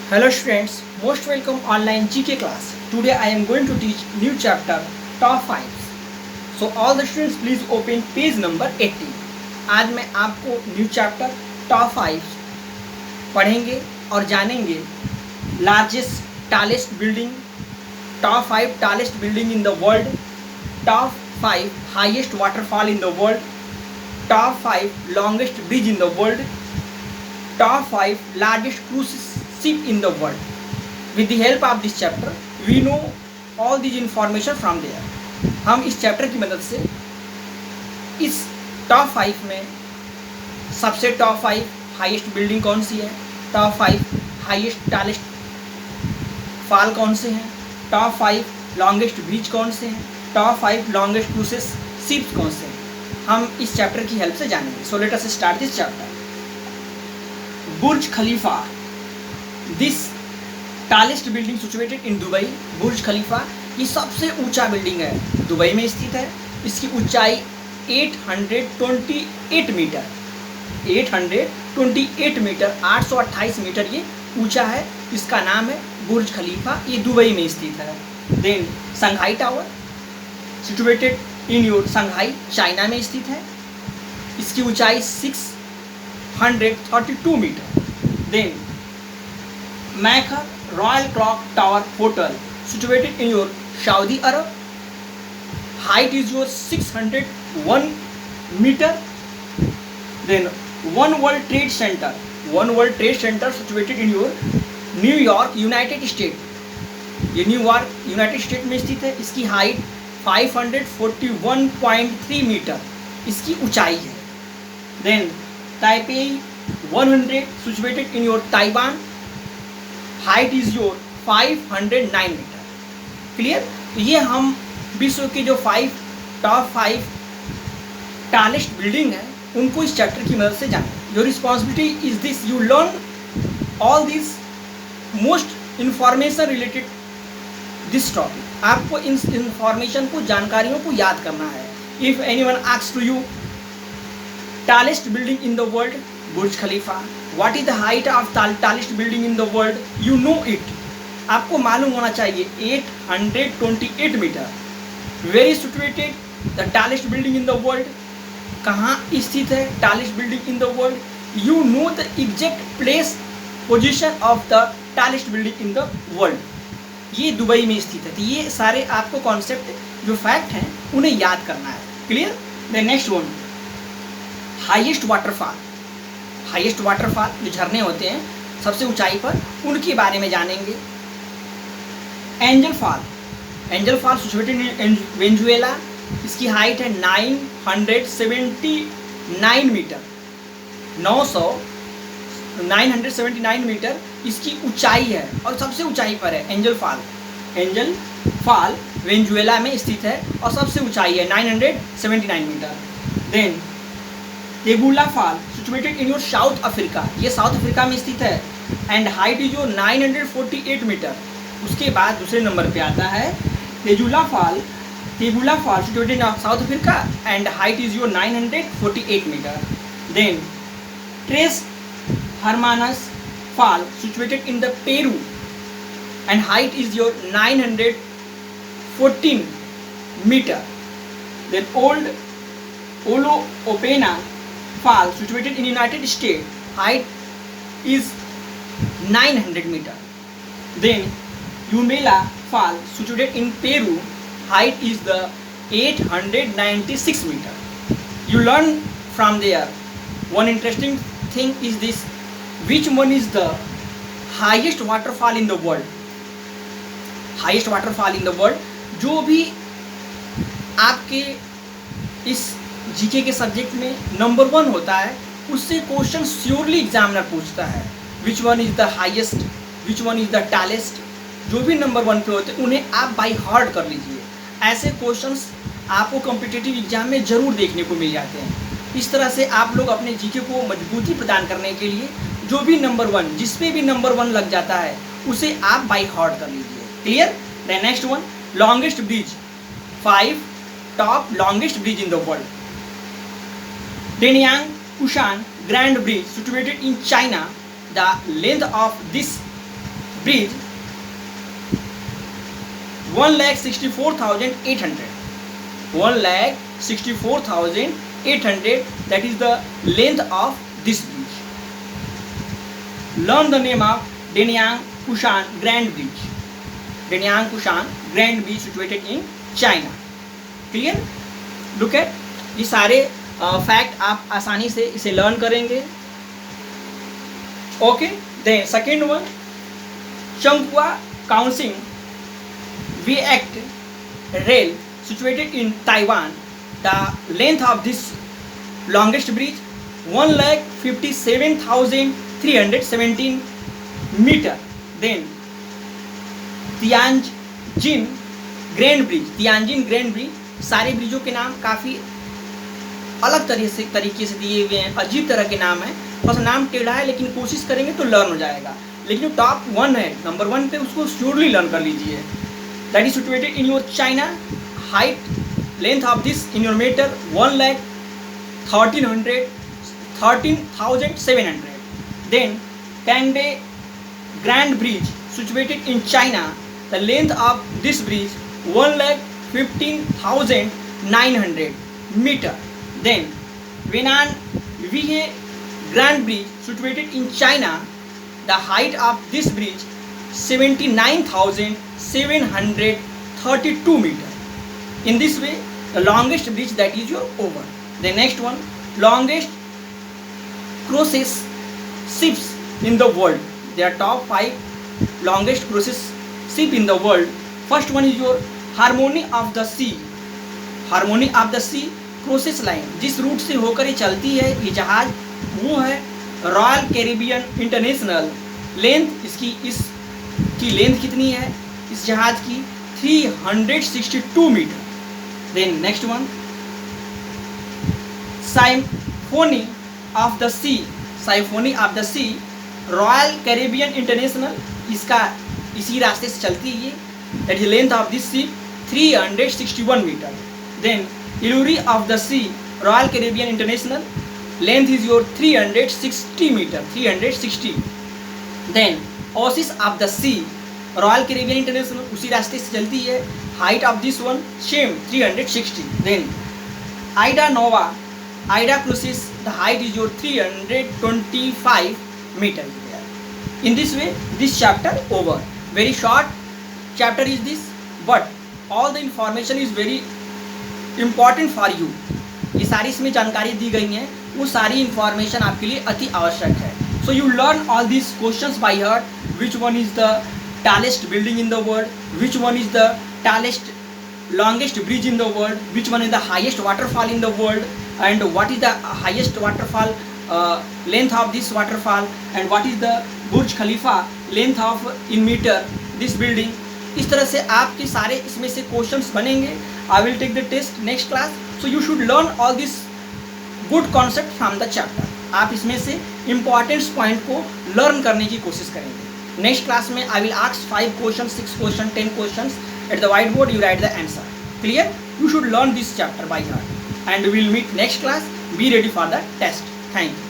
Hello students, most welcome online GK class. Today I am going to teach new chapter top 5. So all the students please open page number 80. आज मैं आपको new chapter top 5 पढ़ेंगे और जानेंगे largest tallest building, top 5 tallest building in the world, top 5 highest waterfall in the world, top 5 longest bridge in the world, top 5 largest cruise ship in the world. With the help of this chapter, we know all these information from there. हम इस chapter की मदद से इस top 5 में सबसे top 5 highest building कौन सी है, टॉप 5 हाईएस्ट टालेस्ट फॉल कौन से हैं, टॉप 5 लॉन्गेस्ट ब्रिज कौन से हैं, टॉप 5 लॉन्गेस्ट क्रूजेस शिप्स कौन से हैं, हम इस चैप्टर की हेल्प से जानेंगे. So let us start this chapter. Burj Khalifa, this tallest building situated in Dubai. Burj Khalifa ये सबसे ऊंचा बिल्डिंग है, दुबई में स्थित है. इसकी ऊंचाई 828 मीटर, 828 मीटर, 828 मीटर ये ऊंचा है. इसका नाम है बुर्ज खलीफा, ये दुबई में स्थित है. Then Shanghai tower situated in your Shanghai, China में स्थित है. इसकी ऊंचाई 632 metre. Then Mecca Royal Clock Tower Hotel situated in your Saudi Arab. Height is your 601 meter. Then One World Trade Center, One World Trade Center situated in your New York United States. ये New York United state में स्थित है. इसकी height 541.3 metre इसकी ऊंचाई है. Then Taipei 100 situated in your Taiwan. Height is your 509 metre. Clear. ये हम विश्व के जो टॉप 5 टालेस्ट बिल्डिंग है उनको इस चैप्टर की मदद से जानें. Your responsibility is this, you learn all this most information related this topic. आपको इन इंफॉर्मेशन को, जानकारियों को याद करना है. If anyone asks to you tallest building in the world, Burj Khalifa. What is the height of tallest building in the world? You know it. आपको मालूम होना चाहिए 828 metre. Where is situated the tallest building in the world? कहाँ स्थित है tallest building in the world? You know the exact place position of the tallest building in the world. ये Dubai में स्थित है. तो ये सारे आपको कॉन्सेप्ट जो फैक्ट हैं उन्हें याद करना है. Clear. The next one, highest waterfall. Highest waterfall जो झरने होते हैं सबसे ऊंचाई पर, उनके बारे में जानेंगे. Angel Fall, Angel fall situated इन वेनेजुएला. इसकी हाइट है 979 मीटर, 979 मीटर इसकी ऊंचाई है और सबसे ऊंचाई पर है Angel Fall. Angel Fall Venezuela में स्थित है और सबसे ऊंचाई है 979 मीटर. देन एगुला fall situated in your South Africa. ये साउथ अफ्रीका में स्थित है and height is your 948 metre. उसके बाद दूसरे नंबर पे आता है Tugela fall. Tugela fall situated in South Africa and height is your 948 metre. Then Tres Hermanas fall situated in the Peru and height is your 914 metre. Then old ओलो ओपेना fall situated in United States, height is 900 meter. Then Yumela Fall situated in Peru, height is the 896 meter. You learn from there. One interesting thing is this: which one is the highest waterfall in the world? Highest waterfall in the world. जो भी आपके इस GK के subject में number 1 होता है उससे question surely examiner पूछता है. Which one is the highest, which one is the tallest. जो भी नंबर 1 पे होते हैं उन्हें आप बाय हार्ट कर लीजिए. ऐसे क्वेश्चंस आपको कॉम्पिटिटिव एग्जाम में ज़रूर देखने को मिल जाते हैं. इस तरह से आप लोग अपने जीके को मजबूती प्रदान करने के लिए जो भी नंबर 1, जिस पे भी नंबर 1 लग जाता है उसे आप बाय हार्ट कर लीजिए. Clear. The next one, longest bridge. 5 top longest bridge in the world. Denyang Kushan Grand Bridge situated in China. The length of this bridge 1,64,800. 1,64,800, that is the length of this bridge. Learn the name of Danyang Kushan Grand Bridge. Danyang Kushan Grand Bridge situated in China. Clear? Look at ये सारे fact आप आसानी से इसे learn करेंगे. Okay, then second one, चंगपुआ काउंसिंग Viaduct rail situated in Taiwan. The length of this longest bridge 1,57,317 meter. Then Tianjin Grand Bridge. Tianjin Grand Bridge. सारे ब्रिजों के नाम काफ़ी अलग तरीके से दिए हुए हैं, अजीब तरह के नाम है. बस नाम टेढ़ा है, लेकिन कोशिश करेंगे तो लर्न हो जाएगा. लेकिन जो टॉप वन है, नंबर वन पे, उसको श्योरली लर्न कर लीजिए. That is situated in your China. Height, length of this in your meter 1,13,700. Then Pangde Grand Bridge situated in China. The length of this bridge 1,15,900 meter. Then Wenan Vihe Grand Bridge situated in China. The height of this bridge 79,732 meter. In this way, the longest bridge, that is your over. The next one, longest cruise ships in the world. There are top 5 longest cruise ship in the world. First one is your Harmony of the Sea. Harmony of the Sea cruise line. जिस route से होकर ये चलती है ये जहाज, वो है रॉयल कैरिबियन इंटरनेशनल. लेंथ इसकी लेंथ कितनी है इस जहाज की? 362 metre. Then next one, Symphony of the Sea. Symphony of the Sea Royal Caribbean International, इसका इसी रास्ते से चलती है. That is length of this sea 361 metre. Then Allure of the Sea Royal Caribbean International, length is your 360 metre. 360. Then Oasis of the Sea Royal Caribbean International, उसी रास्ते से चलती है. Height of this one same 360. Then AIDA Nova AIDA Cruises, the height is your 325 metre. In this way this chapter over. Very short chapter is this, but all the information is very important for you. ये सारी इसमें जानकारी दी गई हैं, वो सारी information आपके लिए अति आवश्यक है. So you learn all these questions by heart. Which one is the tallest building in the world? Which one is the longest bridge in the world? Which one is the highest waterfall in the world? And what is the highest waterfall length of this waterfall? And what is the Burj Khalifa length of in meter this building? इस तरह से आपके सारे इसमें से questions बनेंगे. I will take the test next class. So you should learn all this good concept from the chapter. आप इसमें से इम्पॉर्टेंट पॉइंट को लर्न करने की कोशिश करेंगे. नेक्स्ट क्लास में I will ask 5 question, 6 question, 10 question at the whiteboard. You write the answer. Clear? You should learn this chapter by heart and we will meet next class. Be ready for the test. Thank you.